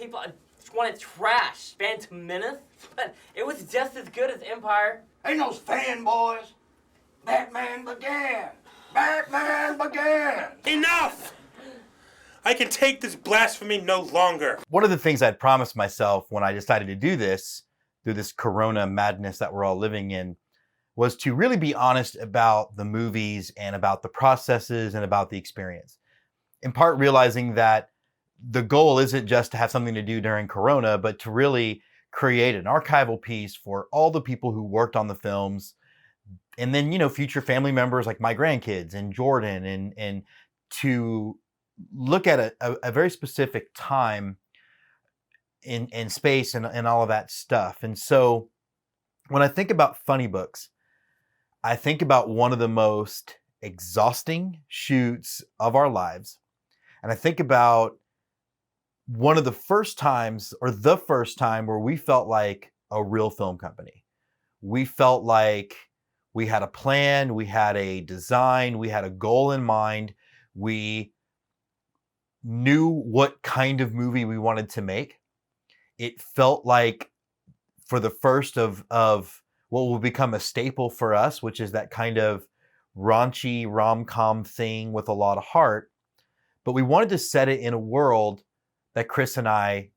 people wanted trash, Phantom Menace, but it was just as good as Empire. Ain't those fanboys? Batman began! Batman began! Enough! I can take this blasphemy no longer. One of the things I'd promised myself when I decided to do this, through this corona madness that we're all living in, was to really be honest about the movies and about the processes and about the experience. In part realizing that the goal isn't just to have something to do during corona, but to really create an archival piece for all the people who worked on the films. And then, future family members like my grandkids and Jordan, and to look at a very specific time in space and all of that stuff. And so when I think about Funny Books, I think about one of the most exhausting shoots of our lives. And I think about one of the first times, or the first time, where we felt like a real film company. We felt like we had a plan, we had a design, we had a goal in mind. We knew what kind of movie we wanted to make. It felt like, for the first of what will become a staple for us, which is that kind of raunchy rom-com thing with a lot of heart. But we wanted to set it in a world that Chris and I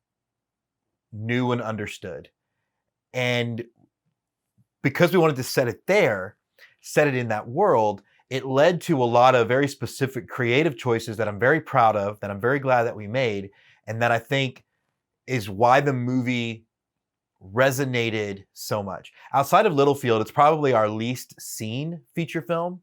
knew and understood. And because we wanted to set it there, set it in that world, it led to a lot of very specific creative choices that I'm very proud of, that I'm very glad that we made, and that I think is why the movie resonated so much. Outside of Littlefield, it's probably our least seen feature film,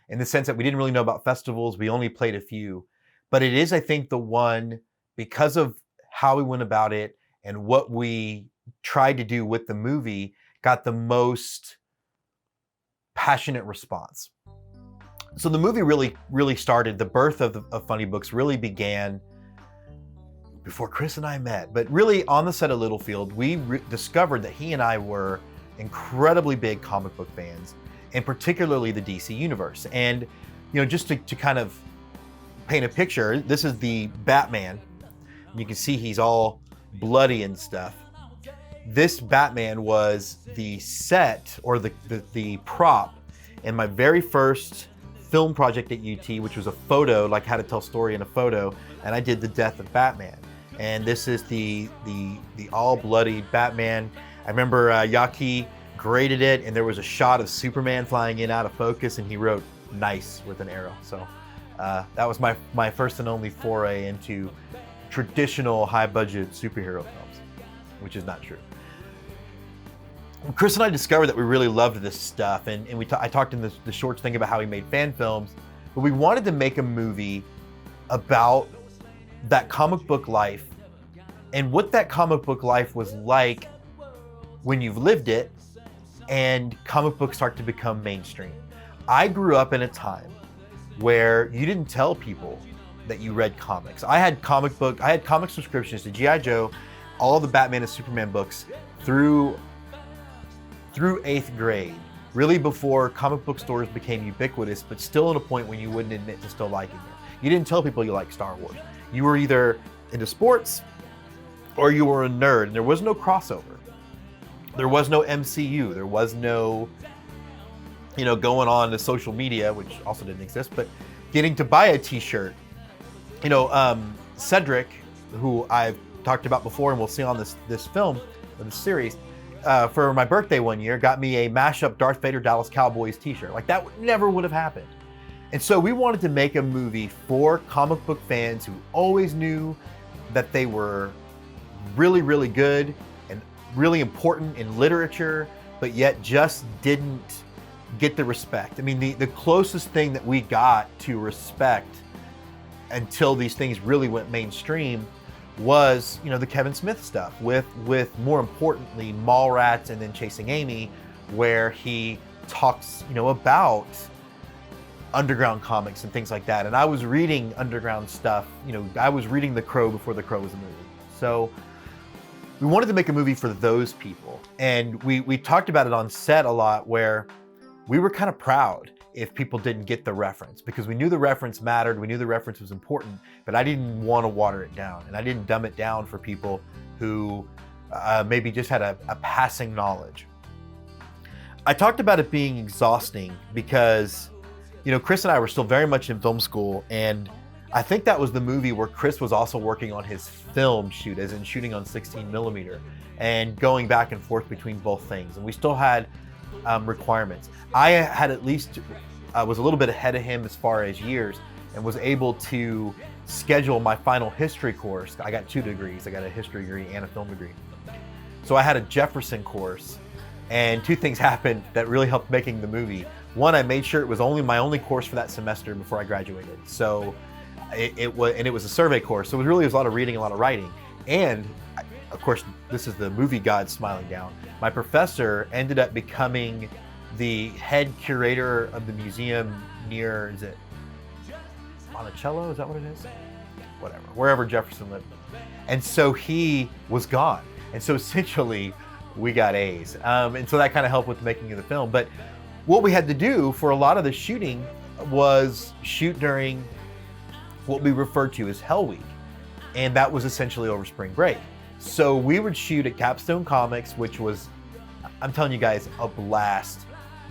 in the sense that we didn't really know about festivals. We only played a few. But it is, I think, the one, because of how we went about it and what we tried to do with the movie, got the most passionate response. So the movie really started, the birth of Funny Books really began before Chris and I met. But really, on the set of Littlefield, we discovered that he and I were incredibly big comic book fans, and particularly the DC universe. And just to kind of paint a picture, this is the Batman. You can see he's all bloody and stuff. This Batman was the set, or the prop, in my very first film project at UT, which was a photo, like how to tell story in a photo, and I did the death of Batman. And this is the all bloody Batman. I remember Yaki graded it, and there was a shot of Superman flying in out of focus, and he wrote "nice" with an arrow. So that was my first and only foray into traditional high-budget superhero films, which is not true. Chris and I discovered that we really loved this stuff, and I talked in the shorts thing about how we made fan films, but we wanted to make a movie about that comic book life and what that comic book life was like when you've lived it and comic books start to become mainstream. I grew up in a time where you didn't tell people that you read comics. I had comic subscriptions to G.I. Joe, all of the Batman and Superman books through 8th grade, really before comic book stores became ubiquitous, but still at a point when you wouldn't admit to still liking it. You didn't tell people you liked Star Wars. You were either into sports or you were a nerd, and there was no crossover. There was no MCU. There was no, going on to social media, which also didn't exist, but getting to buy a t-shirt. Cedric, who I've talked about before and we'll see on this film, or this series, for my birthday one year, got me a mashup Darth Vader Dallas Cowboys t-shirt. Like, that never would have happened. And so we wanted to make a movie for comic book fans who always knew that they were really, really good and really important in literature, but yet just didn't get the respect. I mean, the closest thing that we got to respect until these things really went mainstream was, the Kevin Smith stuff with more importantly, Mallrats and then Chasing Amy, where he talks, about underground comics and things like that. And I was reading underground stuff, I was reading The Crow before The Crow was a movie. So we wanted to make a movie for those people. And we talked about it on set a lot, where we were kind of proud. if people didn't get the reference, because we knew the reference mattered, we knew the reference was important, but I didn't want to water it down, and I didn't dumb it down for people who maybe just had a passing knowledge. I talked about it being exhausting because, you know, Chris and I were still very much in film school, and I think that was the movie where Chris was also working on his film shoot, as in shooting on 16 millimeter and going back and forth between both things. And we still had requirements. I had at least, was a little bit ahead of him as far as years, and was able to schedule my final history course. I got 2 degrees. I got a history degree and a film degree. So I had a Jefferson course, and 2 things happened that really helped making the movie. One, I made sure it was my only course for that semester before I graduated. So it was a survey course. So it was a lot of reading, a lot of writing. And of course, this is the movie god smiling down. My professor ended up becoming the head curator of the museum near, is it Monticello? Is that what it is? Whatever, wherever Jefferson lived. And so he was gone. And so essentially we got A's. And so that kind of helped with the making of the film. But what we had to do for a lot of the shooting was shoot during what we referred to as Hell Week. And that was essentially over spring break. So we would shoot at Capstone Comics, which was, I'm telling you guys, a blast.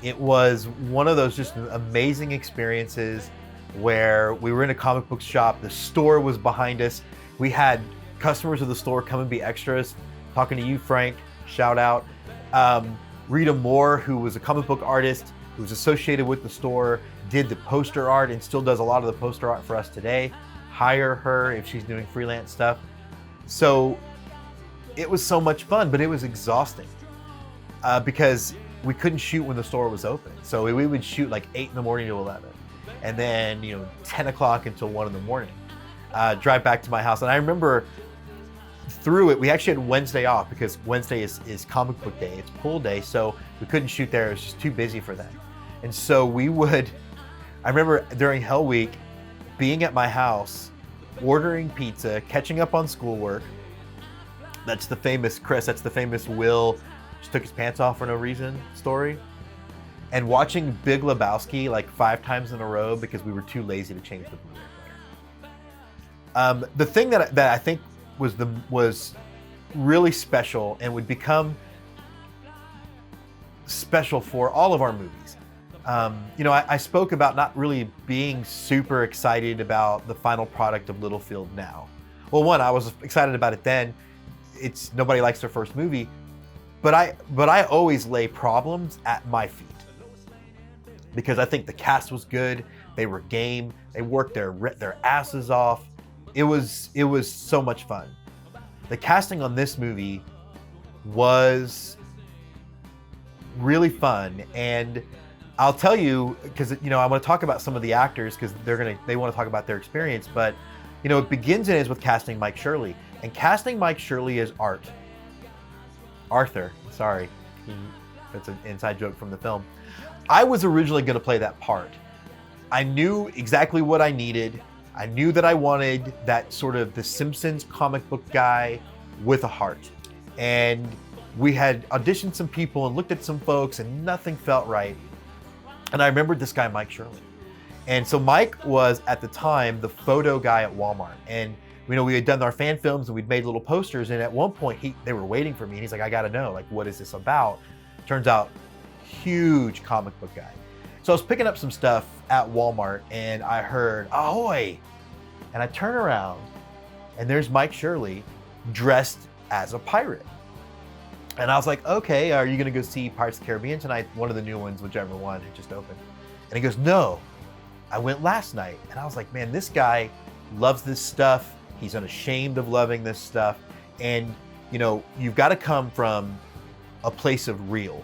It was one of those just amazing experiences where we were in a comic book shop. The store was behind us. We had customers of the store come and be extras. Talking to you, Frank, shout out. Rita Moore, who was a comic book artist, who was associated with the store, did the poster art and still does a lot of the poster art for us today. Hire her if she's doing freelance stuff. So it was so much fun, but it was exhausting because we couldn't shoot when the store was open. So we would shoot like 8 in the morning to 11, and then 10 o'clock until 1 in the morning. Drive back to my house, and I remember through it, we actually had Wednesday off because Wednesday is comic book day. It's pool day, so we couldn't shoot there. It was just too busy for them. And so I remember during Hell Week, being at my house, ordering pizza, catching up on schoolwork. That's the famous Chris, that's the famous Will just took his pants off for no reason story. And watching Big Lebowski like 5 times in a row because we were too lazy to change the Blu-ray player. The thing that I think was really special and would become special for all of our movies. I spoke about not really being super excited about the final product of Littlefield now. Well, one, I was excited about it then. It's nobody likes their first movie, but I always lay problems at my feet because I think the cast was good. They were game. They worked their asses off. It was so much fun. The casting on this movie was really fun, and I'll tell you, because I want to talk about some of the actors because they want to talk about their experience. But it begins and ends with casting Mike Shirley, and casting Mike Shirley as Arthur. Sorry, that's an inside joke from the film. I was originally going to play that part. I knew exactly what I needed. I knew that I wanted that sort of the Simpsons comic book guy with a heart, and we had auditioned some people and looked at some folks, and nothing felt right. And I remembered this guy, Mike Shirley. And so Mike was, at the time, the photo guy at Walmart. And we had done our fan films and we'd made little posters. And at one point, they were waiting for me. And he's like, I got to know, what is this about? Turns out, huge comic book guy. So I was picking up some stuff at Walmart and I heard, ahoy! And I turn around and there's Mike Shirley dressed as a pirate. And I was like, okay, are you going to go see Pirates of the Caribbean tonight? One of the new ones, whichever one, it just opened. And he goes, no, I went last night. And I was like, man, this guy loves this stuff. He's unashamed of loving this stuff. And, you've got to come from a place of real.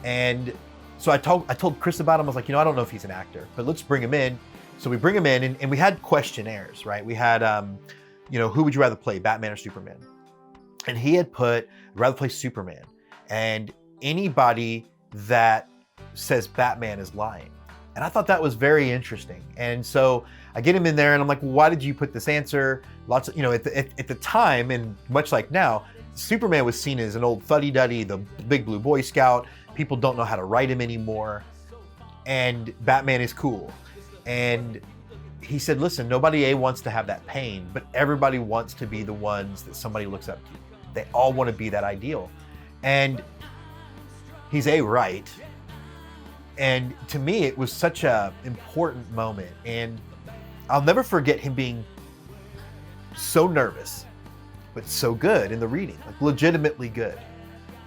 And so I told Chris about him. I was like, I don't know if he's an actor, but let's bring him in. So we bring him in and we had questionnaires, right? We had, who would you rather play, Batman or Superman? And he had put, I'd rather play Superman. And anybody that says Batman is lying. And I thought that was very interesting. And so I get him in there and I'm like, well, why did you put this answer? Lots of, at the time, and much like now, Superman was seen as an old fuddy-duddy, the big blue Boy Scout. People don't know how to write him anymore. and Batman is cool. And he said, listen, nobody wants to have that pain, but everybody wants to be the ones that somebody looks up to. They all want to be that ideal. And he's right. And to me, it was such a important moment. And I'll never forget him being so nervous, but so good in the reading, like legitimately good.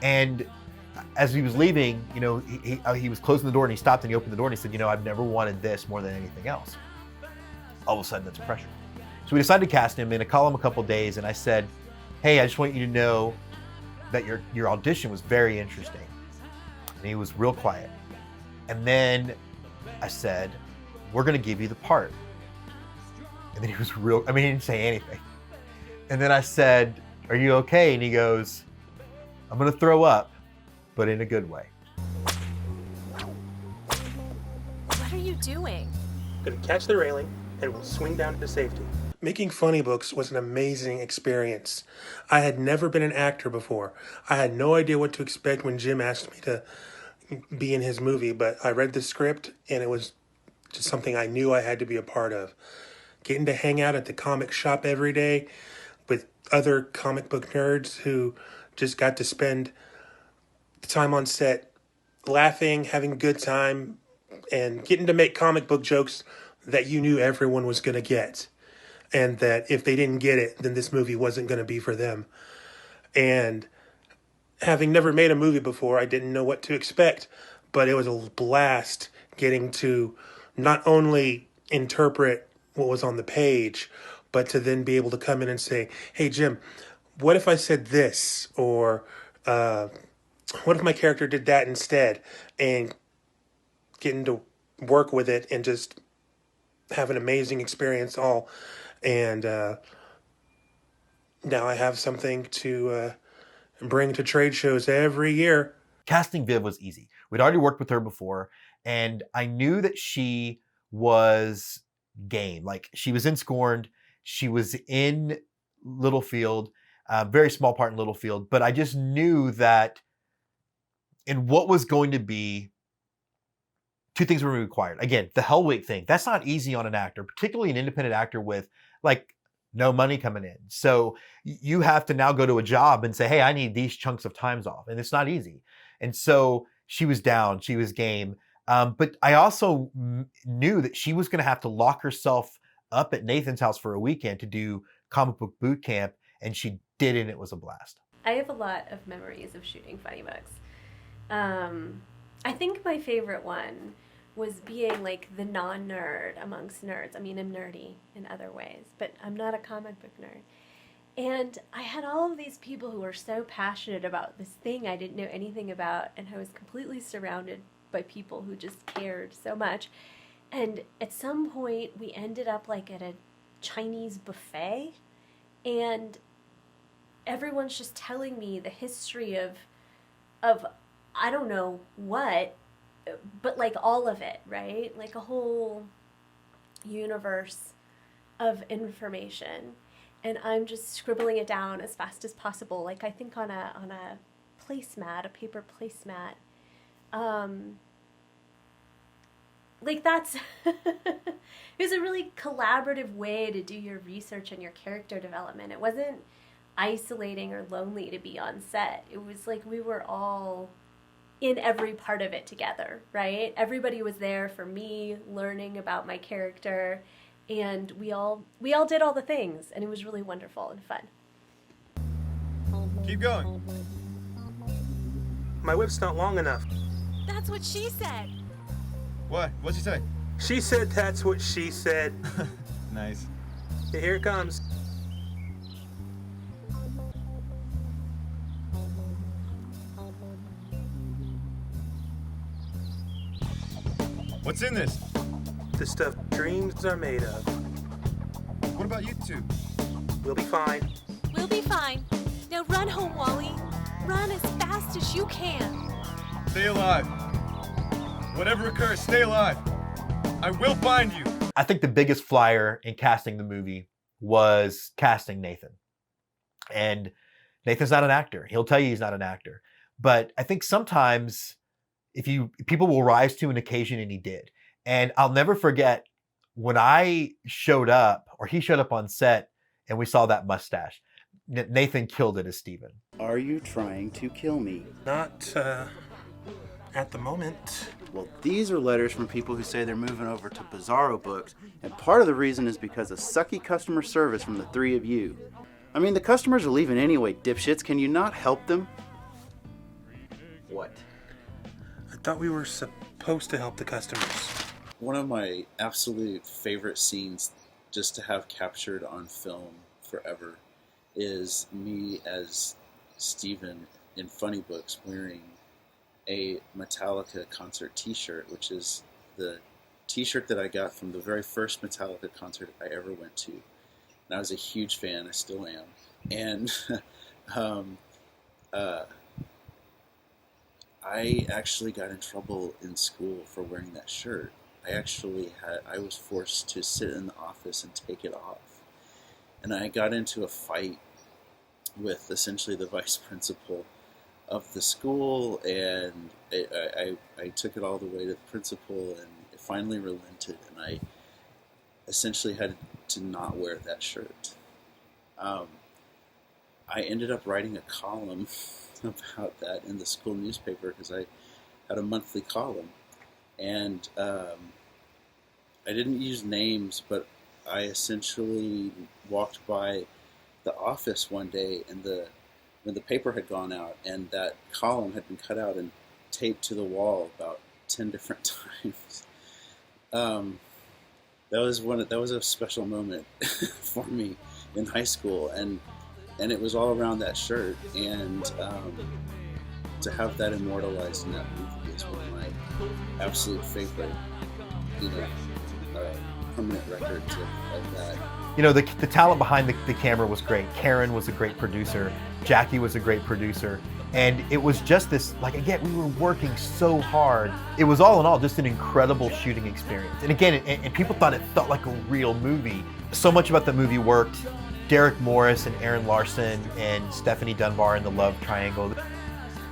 And as he was leaving, he was closing the door and he stopped and he opened the door and he said, I've never wanted this more than anything else. All of a sudden, that's pressure. So we decided to cast him in a column a couple days, and I said, hey, I just want you to know that your audition was very interesting. And he was real quiet. And then I said, we're gonna give you the part. And then he was he didn't say anything. And then I said, are you okay? And he goes, I'm gonna throw up, but in a good way. What are you doing? I'm gonna catch the railing and we'll swing down to safety. Making Funny Books was an amazing experience. I had never been an actor before. I had no idea what to expect when Jim asked me to be in his movie, but I read the script and it was just something I knew I had to be a part of. Getting to hang out at the comic shop every day with other comic book nerds who just got to spend time on set laughing, having a good time, and getting to make comic book jokes that you knew everyone was going to get. And that if they didn't get it, then this movie wasn't going to be for them. And having never made a movie before, I didn't know what to expect, but it was a blast getting to not only interpret what was on the page, but to then be able to come in and say, hey, Jim, what if I said this? Or what if my character did that instead? And getting to work with it and just have an amazing experience all. And now I have something to bring to trade shows every year. Casting Viv was easy. We'd already worked with her before, and I knew that she was game. Like, she was in Scorned, she was in Littlefield, very small part in Littlefield, but I just knew that in what was going to be, two things were required. Again, the Hell Week thing, that's not easy on an actor, particularly an independent actor with like no money coming in. So you have to now go to a job and say, hey, I need these chunks of times off. And it's not easy. And so she was down, she was game. But I also knew that she was going to have to lock herself up at Nathan's house for a weekend to do comic book boot camp. And she did, and it was a blast. I have a lot of memories of shooting Funny Books. I think my favorite one was being like the non-nerd amongst nerds. I mean, I'm nerdy in other ways, but I'm not a comic book nerd. And I had all of these people who were so passionate about this thing I didn't know anything about, and I was completely surrounded by people who just cared so much. And at some point, we ended up like at a Chinese buffet, and everyone's just telling me the history of I don't know what, but like all of it, right? Like a whole universe of information, and I'm just scribbling it down as fast as possible. Like, I think on a placemat, a paper placemat. Like, that's it was a really collaborative way to do your research and your character development. It wasn't isolating or lonely to be on set. It was like we were all in every part of it together, right? Everybody was there for me, learning about my character, and we all did all the things, and it was really wonderful and fun. Keep going. My whip's not long enough. That's what she said. What? What'd she say? She said that's what she said. Nice. Here it comes. What's in this? The stuff dreams are made of. What about you two? We'll be fine. We'll be fine. Now run home, Wally. Run as fast as you can. Stay alive. Whatever occurs, stay alive. I will find you. I think the biggest flyer in casting the movie was casting Nathan. And Nathan's not an actor. He'll tell you he's not an actor. But I think sometimes people will rise to an occasion, and he did. And I'll never forget when I showed up, or he showed up on set, and we saw that mustache. Nathan killed it as Steven. Are you trying to kill me? Not at the moment. Well, these are letters from people who say they're moving over to Bizarro Books, and part of the reason is because of sucky customer service from the three of you. I mean, the customers are leaving anyway, dipshits. Can you not help them? What? I thought we were supposed to help the customers. One of my absolute favorite scenes just to have captured on film forever is me as Steven in Funny Books wearing a Metallica concert t-shirt, which is the t-shirt that I got from the very first Metallica concert I ever went to. And I was a huge fan, I still am. And I actually got in trouble in school for wearing that shirt. I was forced to sit in the office and take it off. And I got into a fight with essentially the vice principal of the school, and I took it all the way to the principal, and it finally relented, and I essentially had to not wear that shirt. I ended up writing a column about that in the school newspaper because I had a monthly column, and I didn't use names, but I essentially walked by the office one day, and when the paper had gone out, and that column had been cut out and taped to the wall about 10 different times. That was a special moment for me in high school, and it was all around that shirt, and to have that immortalized in that movie is one of my absolute favorite, permanent records of that. The talent behind the camera was great. Karen was a great producer. Jackie was a great producer. And it was just this, again, we were working so hard. It was all in all just an incredible shooting experience. And again, and people thought it felt like a real movie. So much about the movie worked. Derek Morris and Aaron Larson and Stephanie Dunbar in the love triangle.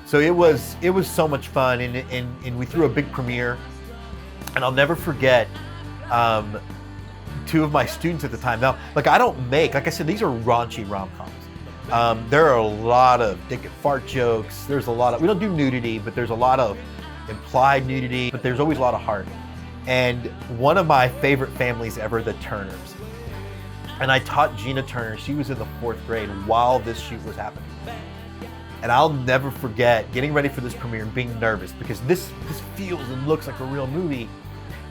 So it was so much fun, and we threw a big premiere. And I'll never forget two of my students at the time. Now, I don't make, like I said, these are raunchy rom-coms. There are a lot of dick and fart jokes. There's a lot of, we don't do nudity, but there's a lot of implied nudity, but there's always a lot of heart. And one of my favorite families ever, the Turners. And I taught Gina Turner, she was in the 4th grade while this shoot was happening. And I'll never forget getting ready for this premiere and being nervous because this feels and looks like a real movie.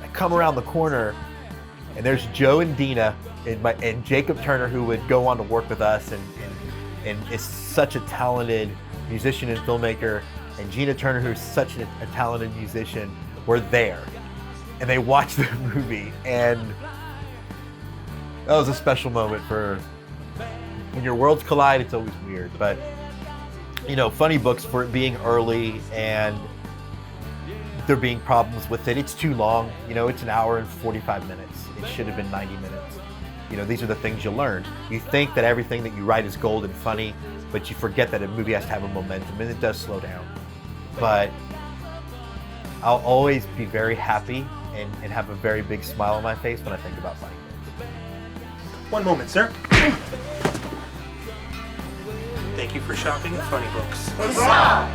I come around the corner, and there's Joe and Dina and Jacob Turner, who would go on to work with us and is such a talented musician and filmmaker, and Gina Turner, who's such a talented musician, were there. And they watched the movie, and that was a special moment for when your worlds collide. It's always weird, but Funny Books, for it being early and there being problems with it, it's too long. It's an hour and 45 minutes. It should have been 90 minutes. These are the things you learn. You think that everything that you write is gold and funny, but you forget that a movie has to have a momentum, and it does slow down. But I'll always be very happy and have a very big smile on my face when I think about Funny Books. One moment, sir. Thank you for shopping at Funny Books. Huzzah!